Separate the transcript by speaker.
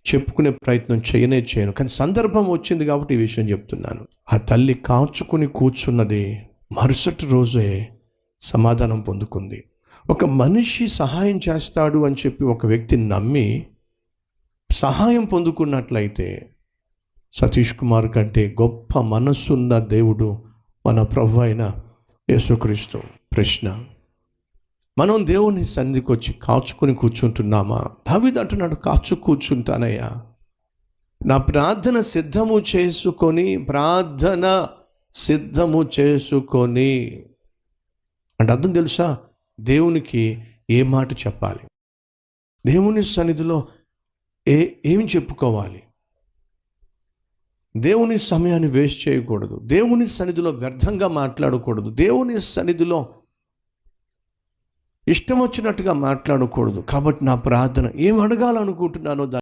Speaker 1: చెప్పుకునే ప్రయత్నం చేయను. కానీ సందర్భం వచ్చింది కాబట్టి ఈ విషయం చెప్తున్నాను. ఆ తల్లి కాచుకుని కూర్చున్నది మరుసటి రోజే సమాధానం పొందుకుంది. ఒక మనిషి సహాయం చేస్తాడు అని చెప్పి ఒక వ్యక్తి నమ్మి సహాయం పొందుకున్నట్లయితే సతీష్ కుమార్ కంటే గొప్ప మనస్సున్న దేవుడు మన ప్రభు అయిన యేసుక్రీస్తు. ప్రశ్న: మనం దేవుని సన్నిధికి వచ్చి కాచుకొని కూర్చుంటున్నామా? దావీదు అంటున్నాడు, కాచు కూర్చుంటానయ్యా, నా ప్రార్థన సిద్ధము చేసుకొని అంటే అర్థం తెలుసా? దేవునికి ఏ మాట చెప్పాలి, దేవుని సన్నిధిలో ఏమి చెప్పుకోవాలి, దేవుని సమయాన్ని వేస్ట్ చేయకూడదు, దేవుని సన్నిధిలో వ్యర్థంగా మాట్లాడకూడదు, దేవుని సన్నిధిలో ఇష్టం వచ్చినట్టుగా మాట్లాడకూడదు. కాబట్టి నా ప్రార్థన ఏం అడగాలనుకుంటున్నానో